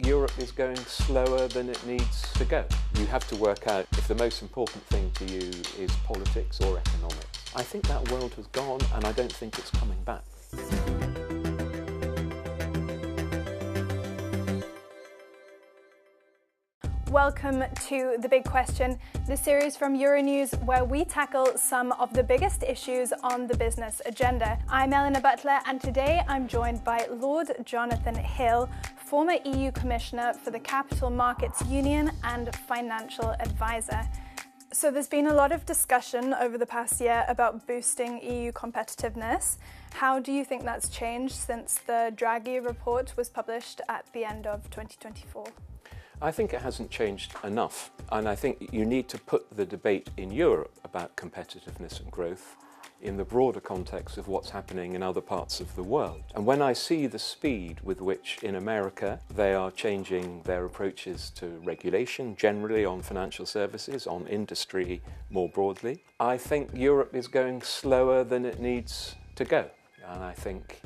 Europe is going slower than it needs to go. You have to work out if the most important thing to you is politics or economics. I think that world has gone, and I don't think it's coming back. Welcome to The Big Question, the series from Euronews where we tackle some of the biggest issues on the business agenda. I'm Eleanor Butler, and today I'm joined by Lord Jonathan Hill, former EU Commissioner for the Capital Markets Union and financial advisor. So there's been a lot of discussion over the past year about boosting EU competitiveness. How do you think that's changed since the Draghi report was published at the end of 2024? I think it hasn't changed enough, and I think you need to put the debate in Europe about competitiveness and growth in the broader context of what's happening in other parts of the world. And when I see the speed with which in America they are changing their approaches to regulation, generally on financial services, on industry more broadly, I think Europe is going slower than it needs to go. And I think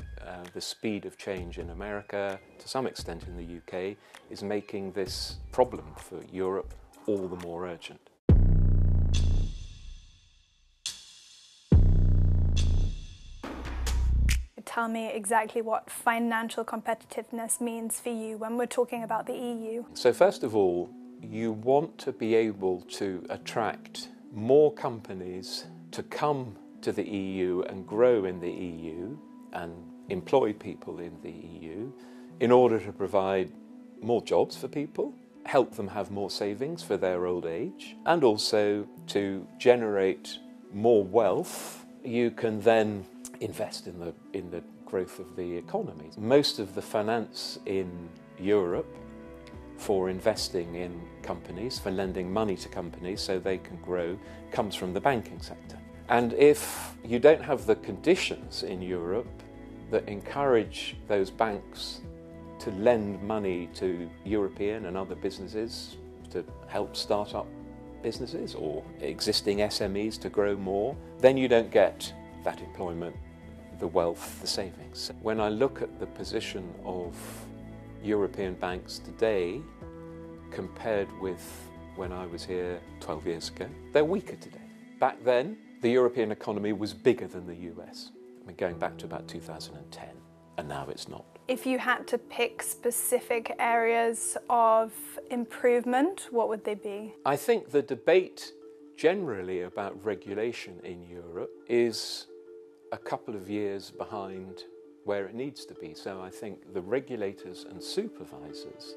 the speed of change in America, to some extent in the UK, is making this problem for Europe all the more urgent. Tell me exactly what financial competitiveness means for you when we're talking about the EU. So first of all, you want to be able to attract more companies to come to the EU and grow in the EU and employ people in the EU in order to provide more jobs for people, help them have more savings for their old age, and also to generate more wealth. You can then invest in the growth of the economy. Most of the finance in Europe for investing in companies, for lending money to companies so they can grow, comes from the banking sector. And if you don't have the conditions in Europe that encourage those banks to lend money to European and other businesses to help start up businesses or existing SMEs to grow more, then you don't get that employment, the wealth, the savings. When I look at the position of European banks today compared with when I was here 12 years ago, they're weaker today. Back then, the European economy was bigger than the US. I mean, going back to about 2010, and now it's not. If you had to pick specific areas of improvement, what would they be? I think the debate generally about regulation in Europe is a couple of years behind where it needs to be. So I think the regulators and supervisors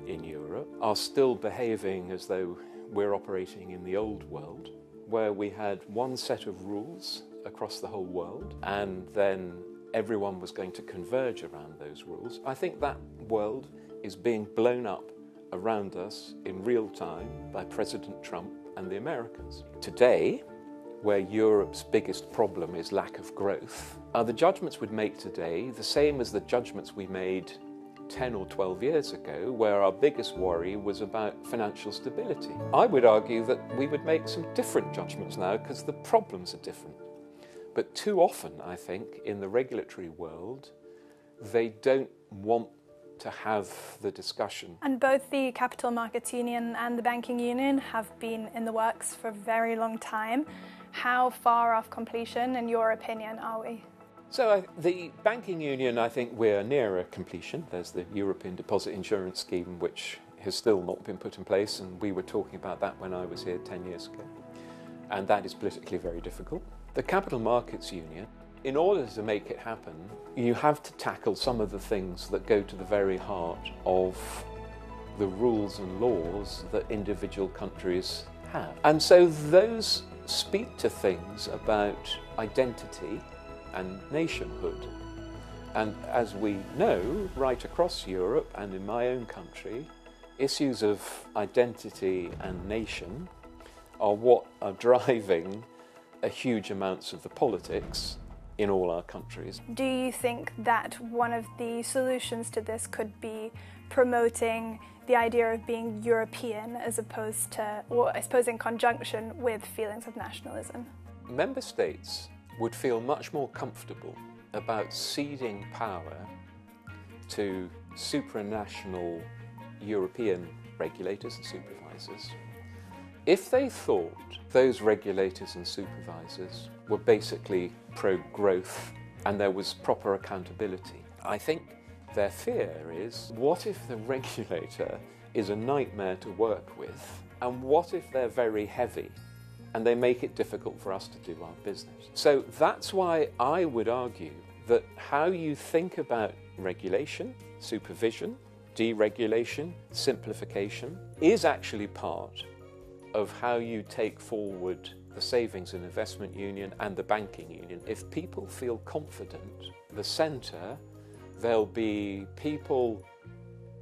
in Europe are still behaving as though we're operating in the old world, where we had one set of rules across the whole world, and then everyone was going to converge around those rules. I think that world is being blown up around us in real time by President Trump and the Americans. Today, where Europe's biggest problem is lack of growth, are the judgments we'd make today the same as the judgments we made 10 or 12 years ago, where our biggest worry was about financial stability? I would argue that we would make some different judgments now because the problems are different. But too often, I think, in the regulatory world, they don't want to have the discussion. And both the Capital Markets Union and the Banking Union have been in the works for a very long time. How far off completion, in your opinion, are we? So the Banking Union, I think we're nearer completion. There's the European Deposit Insurance Scheme, which has still not been put in place, and we were talking about that when I was here 10 years ago. And that is politically very difficult. The Capital Markets Union, in order to make it happen, you have to tackle some of the things that go to the very heart of the rules and laws that individual countries have. And so those speak to things about identity and nationhood. And as we know, right across Europe and in my own country, issues of identity and nation are what are driving a huge amounts of the politics in all our countries. Do you think that one of the solutions to this could be promoting the idea of being European as opposed to, or I suppose in conjunction with feelings of nationalism? Member states would feel much more comfortable about ceding power to supranational European regulators and supervisors, if they thought those regulators and supervisors were basically pro-growth and there was proper accountability, I think their fear is, what if the regulator is a nightmare to work with, and what if they're very heavy and they make it difficult for us to do our business? So that's why I would argue that how you think about regulation, supervision, deregulation, simplification is actually part of how you take forward the Savings and Investment Union and the Banking Union. If people feel confident, the centre, there'll be people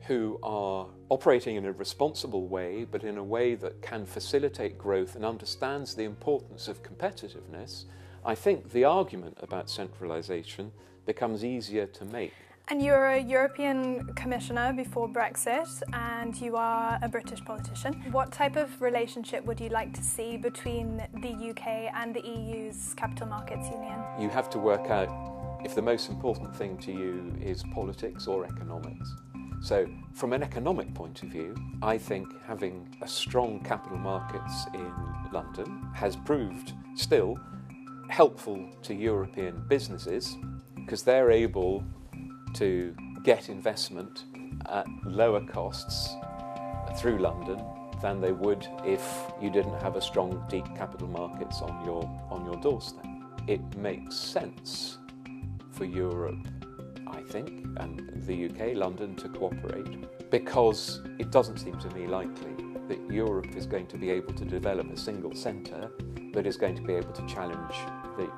who are operating in a responsible way, but in a way that can facilitate growth and understands the importance of competitiveness. I think the argument about centralisation becomes easier to make. And you're a European Commissioner before Brexit, and you are a British politician. What type of relationship would you like to see between the UK and the EU's Capital Markets Union? You have to work out if the most important thing to you is politics or economics. So, from an economic point of view, I think having a strong capital markets in London has proved still helpful to European businesses because they're able to get investment at lower costs through London than they would if you didn't have a strong, deep capital markets on your doorstep. It makes sense for Europe, I think, and the UK, London, to cooperate, because it doesn't seem to me likely that Europe is going to be able to develop a single centre that is going to be able to challenge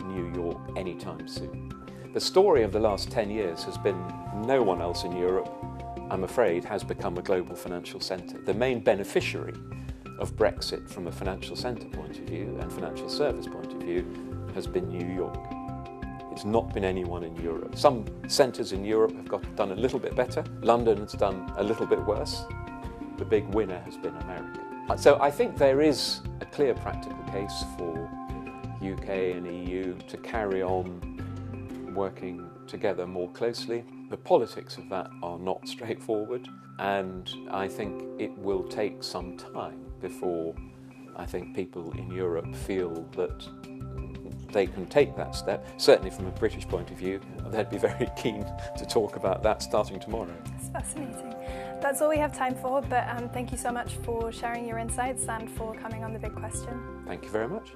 New York anytime soon. The story of the last 10 years has been no one else in Europe, I'm afraid, has become a global financial centre. The main beneficiary of Brexit from a financial centre point of view and financial service point of view has been New York. It's not been anyone in Europe. Some centres in Europe have done a little bit better. London has done a little bit worse. The big winner has been America. So I think there is a clear practical case for UK and EU to carry on working together more closely. The politics of that are not straightforward, and I think it will take some time before I think people in Europe feel that they can take that step. Certainly from a British point of view, they'd be very keen to talk about that starting tomorrow. It's fascinating. That's all we have time for, but thank you so much for sharing your insights and for coming on The Big Question. Thank you very much.